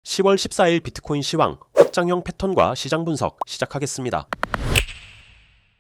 10월 14일 비트코인 시황, 확장형 패턴과 시장 분석 시작하겠습니다.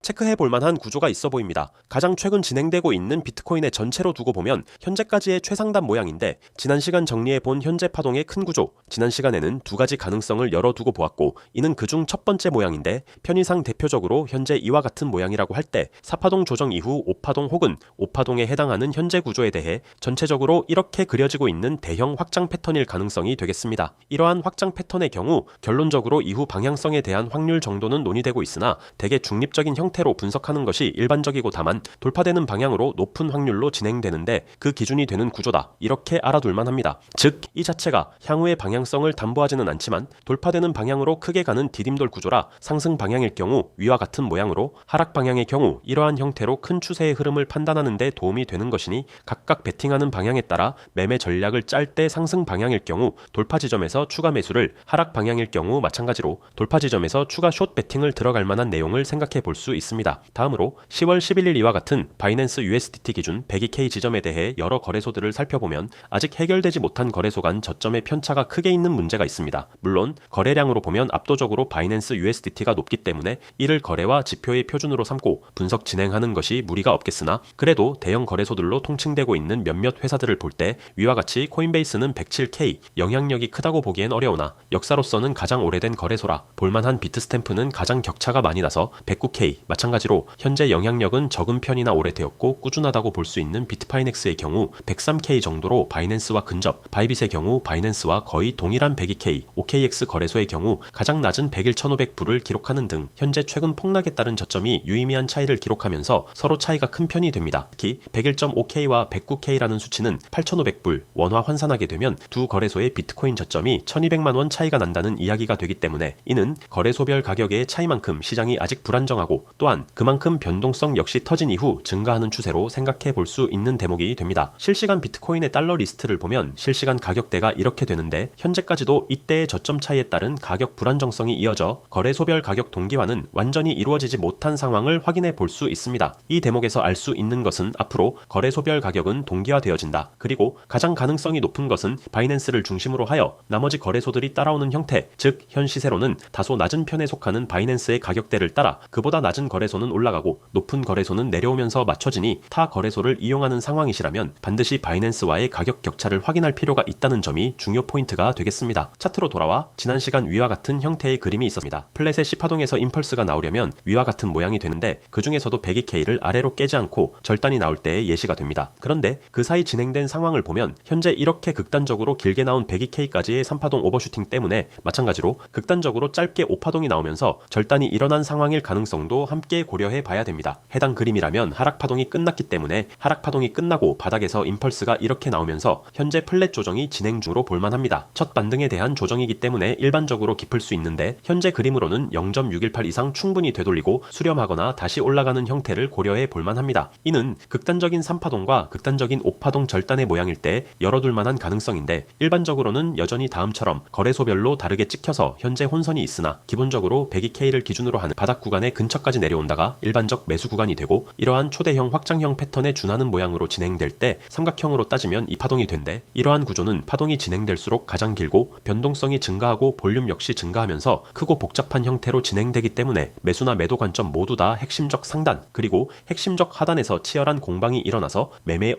체크해 볼 만한 구조가 있어 보입니다. 가장 최근 진행되고 있는 비트코인의 전체로 두고 보면 현재까지의 최상단 모양인데, 지난 시간 정리해 본 현재 파동의 큰 구조, 지난 시간에는 두 가지 가능성을 열어두고 보았고, 이는 그중 첫 번째 모양인데, 편의상 대표적으로 현재 이와 같은 모양이라고 할 때 4파동 조정 이후 5파동 혹은 5파동에 해당하는 현재 구조에 대해 전체적으로 이렇게 그려지고 있는 대형 확장 패턴일 가능성이 되겠습니다. 이러한 확장 패턴의 경우 결론적으로 이후 방향성에 대한 확률 정도는 논의되고 있으나, 대개 중립적인 형태로 분석하는 것이 일반적이고, 다만 돌파되는 방향으로 높은 확률로 진행되는데 그 기준이 되는 구조다, 이렇게 알아둘만 합니다. 즉, 이 자체가 향후의 방향성을 담보하지는 않지만 돌파되는 방향으로 크게 가는 디딤돌 구조라, 상승 방향일 경우 위와 같은 모양으로, 하락 방향의 경우 이러한 형태로 큰 추세의 흐름을 판단하는 데 도움이 되는 것이니, 각각 베팅하는 방향에 따라 매매 전략을 짤 때 상승 방향일 경우 돌파 지점에서 추가 매수를, 하락 방향일 경우 마찬가지로 돌파 지점에서 추가 숏 베팅을 들어갈 만한 내용을 생각해 볼 수 있습니다. 다음으로 10월 11일 이와 같은 바이낸스 USDT 기준 102K 지점에 대해 여러 거래소들을 살펴보면 아직 해결되지 못한 거래소 간 저점의 편차가 크게 있는 문제가 있습니다. 물론 거래량으로 보면 압도적으로 바이낸스 USDT가 높기 때문에 이를 거래와 지표의 표준으로 삼고 분석 진행하는 것이 무리가 없겠으나, 그래도 대형 거래소들로 통칭되고 있는 몇몇 회사들을 볼 때 위와 같이 코인베이스는 107K, 영향력이 크다고 보기엔 어려우나 역사로서는 가장 오래된 거래소라 볼만한 비트스탬프는 가장 격차가 많이 나서 109K, 마찬가지로 현재 영향력은 적은 편이나 오래되었고 꾸준하다고 볼 수 있는 비트파이넥스의 경우 103K 정도로 바이낸스와 근접, 바이빗의 경우 바이낸스와 거의 동일한 102K, OKX 거래소의 경우 가장 낮은 101 1500불을 기록하는 등 현재 최근 폭락에 따른 저점이 유의미한 차이를 기록하면서 서로 차이가 큰 편이 됩니다. 특히 101.5K와 109K라는 수치는 8500불 원화 환산하게 되면 두 거래소의 비트코인 저점이 1200만원 차이가 난다는 이야기가 되기 때문에, 이는 거래소별 가격의 차이만큼 시장이 아직 불안정하고, 또한 그만큼 변동성 역시 터진 이후 증가하는 추세로 생각해 볼 수 있는 대목이 됩니다. 실시간 비트코인의 달러 리스트를 보면 실시간 가격대가 이렇게 되는데, 현재까지도 이때의 저점 차이에 따른 가격 불안정성이 이어져 거래소별 가격 동기화는 완전히 이루어지지 못한 상황을 확인해 볼 수 있습니다. 이 대목에서 알 수 있는 것은 앞으로 거래소별 가격은 동기화되어진다. 그리고 가장 가능성이 높은 것은 바이낸스를 중심으로 하여 나머지 거래소들이 따라오는 형태, 즉 현 시세로는 다소 낮은 편에 속하는 바이낸스의 가격대를 따라 그보다 낮은 거래소는 올라가고 높은 거래소는 내려오면서 맞춰지니, 타 거래소를 이용하는 상황이시라면 반드시 바이낸스와의 가격 격차를 확인할 필요가 있다는 점이 중요 포인트가 되겠습니다. 차트로 돌아와 지난 시간 위와 같은 형태의 그림이 있었습니다. 플랫의 10파동에서 임펄스가 나오려면 위와 같은 모양이 되는데, 그 중에서도 102K를 아래로 깨지 않고 절단이 나올 때의 예시가 됩니다. 그런데 그 사이 진행된 상황을 보면 현재 이렇게 극단적으로 길게 나온 102K까지의 3파동 오버슈팅 때문에, 마찬가지로 극단적으로 짧게 5파동이 나오면서 절단이 일어난 상황일 가능성도 함께 고려해 봐야 됩니다. 해당 그림이라면 하락파동이 끝났기 때문에 하락파동이 끝나고 바닥에서 임펄스가 이렇게 나오면서 현재 플랫 조정이 진행 중으로 볼만합니다. 첫 반등에 대한 조정이기 때문에 일반적으로 깊을 수 있는데, 현재 그림으로는 0.618 이상 충분히 되돌리고 수렴하거나 다시 올라가는 형태를 고려해 볼만합니다. 이는 극단적인 3파동과 극단적인 5파동 절단의 모양일 때 열어둘 만한 가능성인데, 일반적으로는 여전히 다음처럼 거래소별로 다르게 찍혀서 현재 혼선이 있으나, 기본적으로 102K를 기준으로 하는 바닥 구간의 근처까지 내려온다가 일반적 매수 구간이 되고, 이러한 초대형 확장형 패턴에 준하는 모양으로 진행될 때 삼각형으로 따지면 2파동이 된대, 이러한 구조는 파동이 진행될수록 가장 길고 변동성이 증가하고 볼륨 역시 증가하면서 크고 복잡한 형태로 진행되기 때문에 매수나 매도 관점 모두 다 핵심적 상단, 그리고 핵심적 하단에서 치열한 공방이 일어나서 매매에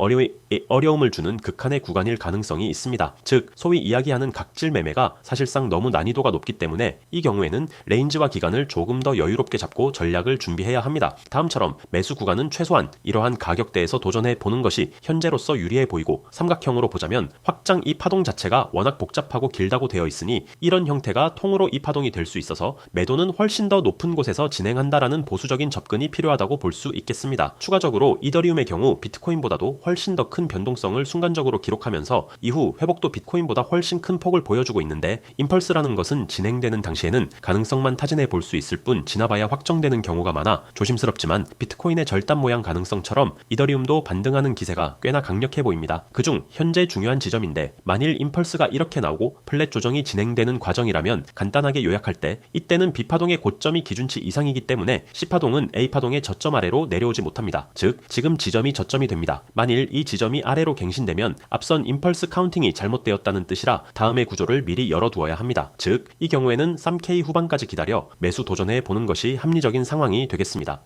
어려움을 주는 극한의 구간일 가능성이 있습니다. 즉, 소위 이야기하는 각질 매매가 사실상 너무 난이도가 높기 때문에 이 경우에는 레인지와 기간을 조금 더 여유롭게 잡고 전략을 준비해야 합니다. 다음처럼 매수 구간은 최소한 이러한 가격대에서 도전해 보는 것이 현재로서 유리해 보이고, 삼각형으로 보자면 확장 이 파동 자체가 워낙 복잡하고 길다고 되어 있으니 이런 형태가 통으로 이 파동이 될 수 있어서 매도는 훨씬 더 높은 곳에서 진행한다라는 보수적인 접근이 필요하다고 볼 수 있겠습니다. 추가적으로 이더리움의 경우 비트코인보다도 훨씬 더 큰 변동성을 순간적으로 기록하면서 이후 회복도 비트코인보다 훨씬 큰 폭을 보여주고 있는데, 임펄스라는 것은 진행되는 당시에는 가능성만 타진해 볼 수 있을 뿐 지나봐야 확정되는 경우가 경우가 많아 조심스럽지만 비트코인의 절단 모양 가능성처럼 이더리움도 반등하는 기세가 꽤나 강력해 보입니다. 그중 현재 중요한 지점인데 만일 임펄스가 이렇게 나오고 플랫 조정이 진행되는 과정이라면 간단하게 요약할 때 이때는 B파동의 고점이 기준치 이상이기 때문에 C파동은 A파동의 저점 아래로 내려오지 못합니다. 즉 지금 지점이 저점이 됩니다. 만일 이 지점이 아래로 갱신되면 앞선 임펄스 카운팅이 잘못되었다는 뜻이라 다음의 구조를 미리 열어두어야 합니다. 즉 이 경우에는 3K 후반까지 기다려 매수 도전해 보는 것이 합리적인 상황이 되겠습니다.